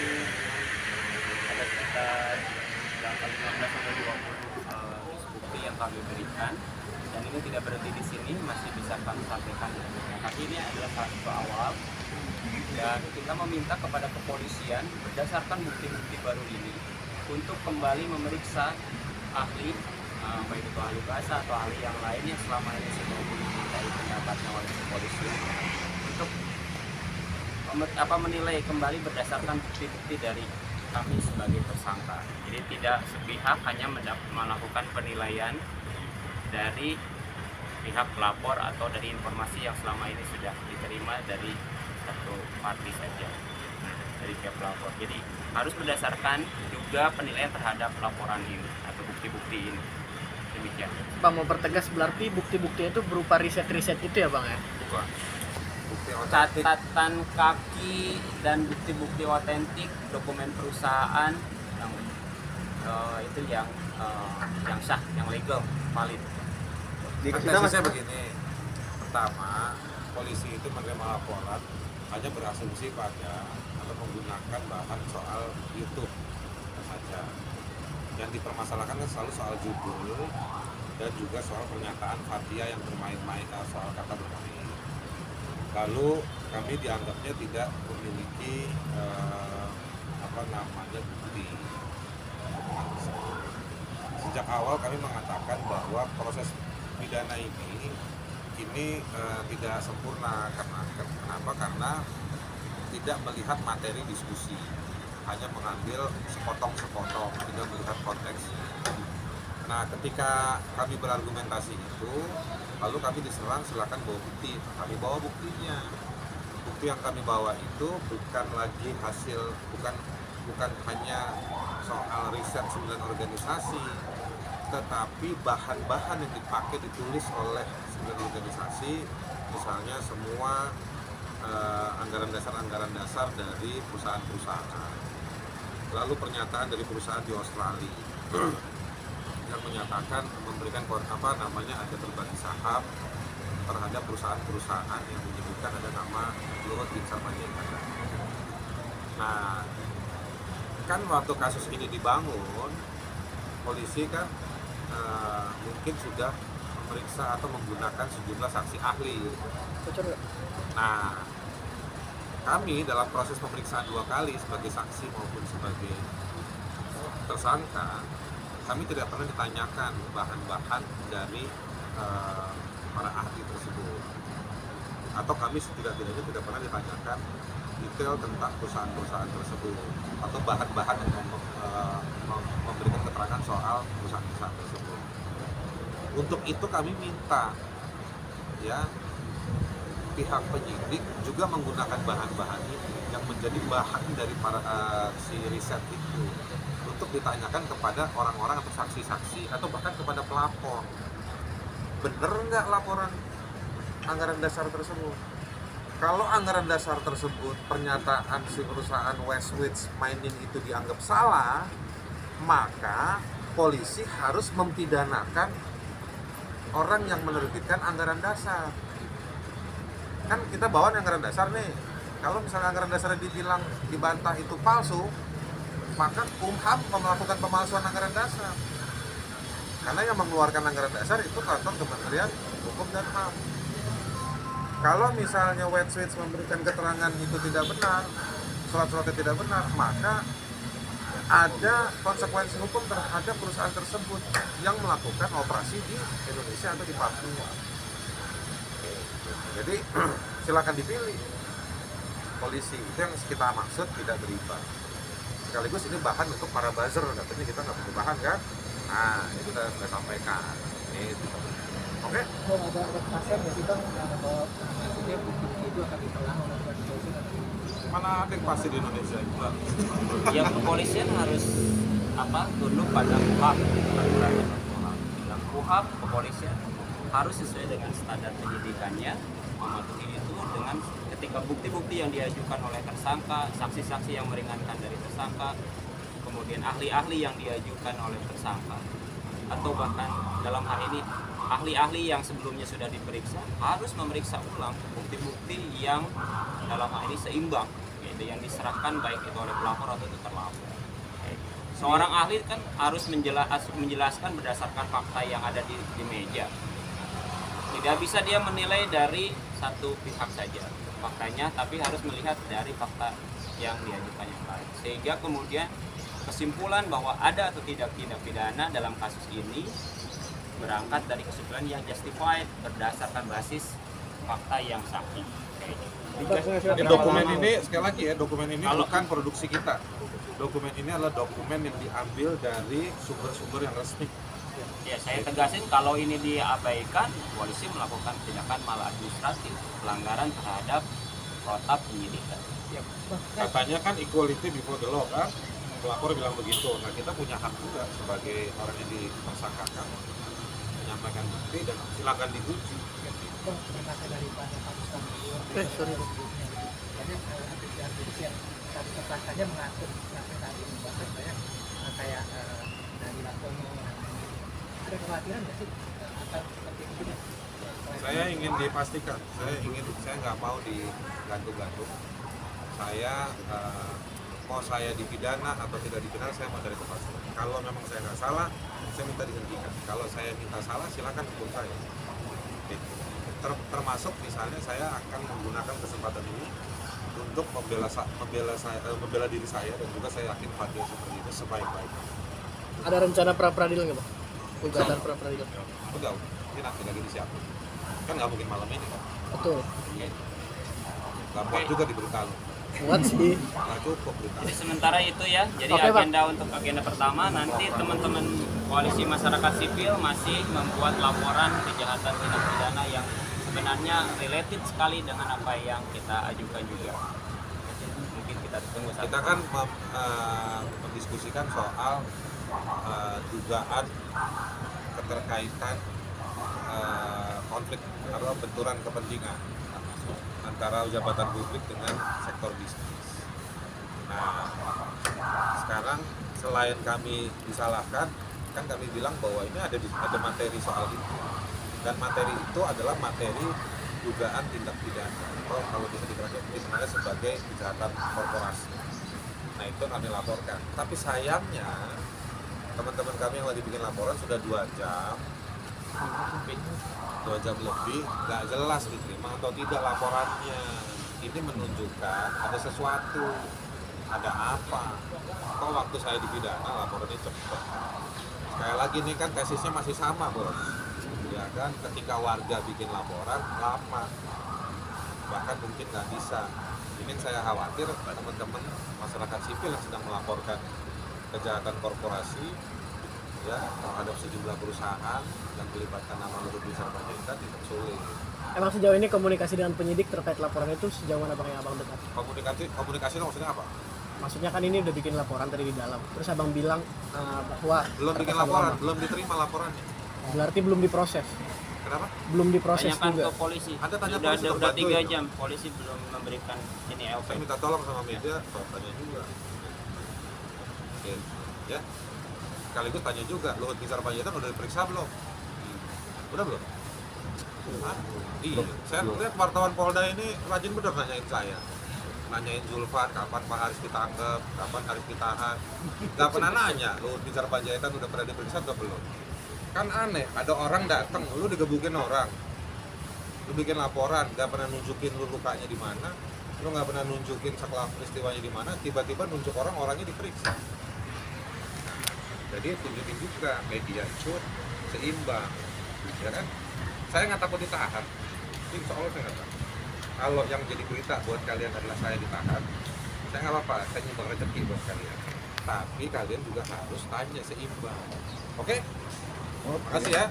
ini ada sekitar angka 15 sampai 20 bukti yang kami berikan, dan ini tidak berhenti di sini, masih bisa kami sampaikan. Tapi ini adalah satu awal, dan kita meminta kepada kepolisian berdasarkan bukti-bukti baru ini untuk kembali memeriksa ahli, baik itu ahli bahasa atau ahli yang lain yang selama ini sudah dimintai pendapatnya oleh kepolisian untuk menilai kembali berdasarkan bukti-bukti dari kami sebagai tersangka. Jadi tidak sepihak hanya melakukan penilaian dari pihak pelapor atau dari informasi yang selama ini sudah diterima dari satu parti saja, dari pihak pelapor. Jadi harus berdasarkan juga penilaian terhadap laporan ini atau bukti-bukti ini. Demikian. Bang, mau pertegas berarti bukti-bukti itu berupa riset-riset itu ya Bang ya? Bukan. Catatan kaki dan bukti-bukti otentik, dokumen perusahaan yang itu yang sah, yang legal, valid. Tegasnya begini, pertama polisi itu menerima laporan hanya berasumsi pada atau menggunakan bahan soal YouTube saja. Yang dipermasalahkan kan selalu soal judul dan juga soal pernyataan Fathia yang bermain-main soal kata bermain. Lalu kami dianggapnya tidak memiliki bukti. Sejak awal kami mengatakan bahwa proses pidana ini tidak sempurna. Kenapa? Karena tidak melihat materi diskusi, hanya mengambil sepotong-sepotong, tidak melihat konteks. Nah, ketika kami berargumentasi itu, lalu kami diserang, silakan bawa bukti. Kami bawa buktinya. Bukti yang kami bawa itu bukan lagi hasil, bukan hanya soal riset 9 organisasi, tetapi bahan-bahan yang dipakai ditulis oleh 9 organisasi, misalnya semua anggaran dasar dari perusahaan-perusahaan. Lalu pernyataan dari perusahaan di Australia yang menyatakan memberikan ada berbagi saham terhadap perusahaan-perusahaan yang menyebutkan ada nama Luhut Binsar Panjaitan. Nah, kan waktu kasus ini dibangun, polisi kan mungkin sudah memeriksa atau menggunakan sejumlah saksi ahli. Nah, kami dalam proses pemeriksaan 2 kali sebagai saksi maupun sebagai tersangka, kami tidak pernah ditanyakan bahan-bahan dari para ahli tersebut, atau kami setidak-tidaknya tidak pernah ditanyakan detail tentang perusahaan-perusahaan tersebut atau bahan-bahan yang memberikan keterangan soal perusahaan-perusahaan tersebut. Untuk itu kami minta ya pihak penyidik juga menggunakan bahan-bahan ini yang menjadi bahan dari para si riset itu untuk ditanyakan kepada orang-orang atau saksi-saksi atau bahkan kepada pelapor. Bener nggak laporan anggaran dasar tersebut? Kalau anggaran dasar tersebut, pernyataan si perusahaan Westwich Mining itu dianggap salah, maka polisi harus mempidanakan orang yang menerbitkan anggaran dasar. Kan kita bawa anggaran dasar nih, kalau misalnya anggaran dasarnya dibilang dibantah itu palsu, maka Kumham melakukan pemalsuan anggaran dasar. Karena yang mengeluarkan anggaran dasar itu kantor Kementerian Hukum dan HAM. Kalau misalnya Westwich memberikan keterangan itu tidak benar, surat-suratnya tidak benar, maka ada konsekuensi hukum terhadap perusahaan tersebut yang melakukan operasi di Indonesia atau di Papua. Jadi silakan dipilih. Polisi itu yang kita maksud tidak beriba. Sekaligus ini bahan untuk para buzzer, katanya kita nggak punya bahan kan? Nah, itu sudah sampaikan. Itu. Oke? Ada kepastian nggak sih Bang bahwa maksudnya bukti itu akan ditelah oleh polisi? Mana ada yang pasti di Indonesia? Yang kepolisian harus tunduk pada KUHAP, aturan KUHAP. Dalam KUHAP, kepolisian harus sesuai dengan standar penyidikannya, mematuhi itu dengan ketika bukti-bukti yang diajukan oleh tersangka, saksi-saksi yang meringankan dari tersangka, kemudian ahli-ahli yang diajukan oleh tersangka, atau bahkan dalam hal ini ahli-ahli yang sebelumnya sudah diperiksa harus memeriksa ulang bukti-bukti yang dalam hal ini seimbang gitu, yang diserahkan baik itu oleh pelapor atau terlapor. Seorang ahli kan harus menjelaskan berdasarkan fakta yang ada di meja. Tidak bisa dia menilai dari satu pihak saja faktanya, tapi harus melihat dari fakta yang diajukan yang lain. Sehingga kemudian kesimpulan bahwa ada atau tidak tindak pidana dalam kasus ini berangkat dari kesimpulan yang justified berdasarkan basis fakta yang sahih. Dokumen ini sekali lagi ya, dokumen ini Kalau- bukan produksi kita. Dokumen ini adalah dokumen yang diambil dari sumber-sumber yang resmi. Ya, saya tegasin kalau ini diabaikan, polisi melakukan tindakan maladministratif, pelanggaran terhadap protap penyidikan. Ya, Katanya kan equality before the law kan, pelapor bilang begitu. Nah kita punya hak juga sebagai orang yang ditersangkakan menyampaikan bukti dan silakan diuji. Bang, terkait dari kasus kami sorry. banyak artis yang satu tersangkanya mengatur sampai saat ini bahkan banyak kayak dari Lakono. Ada kekhawatiran nggak sih akan seperti itu? Saya ingin dipastikan, saya nggak mau digantung-gantung. Saya mau saya dipidana atau tidak dipidana, saya mau dari kepastian. Kalau memang saya nggak salah, saya minta dihentikan. Kalau saya minta salah, silakan hukum saya. Oke. Termasuk misalnya saya akan menggunakan kesempatan ini untuk membela diri saya, dan juga saya yakin Fadil seperti itu sebaik-baiknya. Ada rencana pra peradilan nggak, Pak? Gugatan pra peradilan. Udah, ini nanti lagi disiapin. Kan nggak mungkin malam ini kan. Betul. Nggak muat juga diberitahu. Muat sih. Nggak cukup beritahu. Jadi sementara itu ya, jadi Oke, Pak. agenda untuk agenda pertama nanti teman-teman koalisi masyarakat sipil masih membuat laporan kejahatan tindak pidana yang sebenarnya related sekali dengan apa yang kita ajukan juga. Mungkin kita tunggu Kita kan mendiskusikan soal dugaan keterkaitan konflik atau benturan kepentingan antara jabatan publik dengan sektor bisnis. Nah, sekarang selain kami disalahkan, kan kami bilang bahwa ini ada materi soal itu, dan materi itu adalah materi dugaan tindak pidana atau kalau bisa dikenal sebagai kejahatan korporasi. Nah itu kami laporkan. Tapi sayangnya teman-teman kami yang lagi bikin laporan sudah 2 jam lebih, nggak jelas diterima atau tidak laporannya. Ini menunjukkan ada sesuatu, ada apa. Kok waktu saya dipidana laporannya cepat. Sekali lagi ini kan tesisnya masih sama, bos. Ya kan, ketika warga bikin laporan lama, bahkan mungkin nggak bisa. Ini saya khawatir teman-teman masyarakat sipil yang sedang melaporkan kejahatan korporasi ya terhadap sejumlah perusahaan yang melibatkan nama Luhut Binsar Panjaitan tidak sulit. Emang sejauh ini komunikasi dengan penyidik terkait laporan itu sejauh mana, Bang, yang Abang dengar? Komunikasi itu maksudnya apa? Maksudnya kan ini udah bikin laporan tadi di dalam. Terus Abang bilang bahwa Belum bikin terkesan laporan, lama. belum diterima laporannya. Berarti belum diproses. Kenapa? Belum diproses tanyakan juga. ke polisi. Ada tanya Sudah polisi, udah bantu 3 itu. jam polisi belum memberikan ini LP. Saya minta tolong sama media, tanya juga. Oke, ya. Sekaligus tanya juga, Luhut Binsar Panjaitan udah diperiksa belum? Udah belum? Hah? Iya, saya lihat wartawan Polda ini rajin bener nanyain saya. Nanyain Zulfan, kapan Pak Haris ditangkap, kapan Haris ditahan. Gak pernah nanya, Luhut Binsar Panjaitan udah pernah diperiksa atau belum? Kan aneh, ada orang datang, lu digebukin orang, lu bikin laporan, gak pernah nunjukin lu lukanya di mana, lu gak pernah nunjukin setelah peristiwanya di mana, tiba-tiba nunjuk orangnya diperiksa. Jadi tunjukin juga media itu seimbang, ya kan? Saya nggak takut ditahan, insya Allah saya nggak takut. Kalau yang jadi berita buat kalian adalah saya ditahan, saya nggak apa-apa, saya nyumbang rezeki buat kalian. Tapi kalian juga harus tanya seimbang, oke? Makasih ya.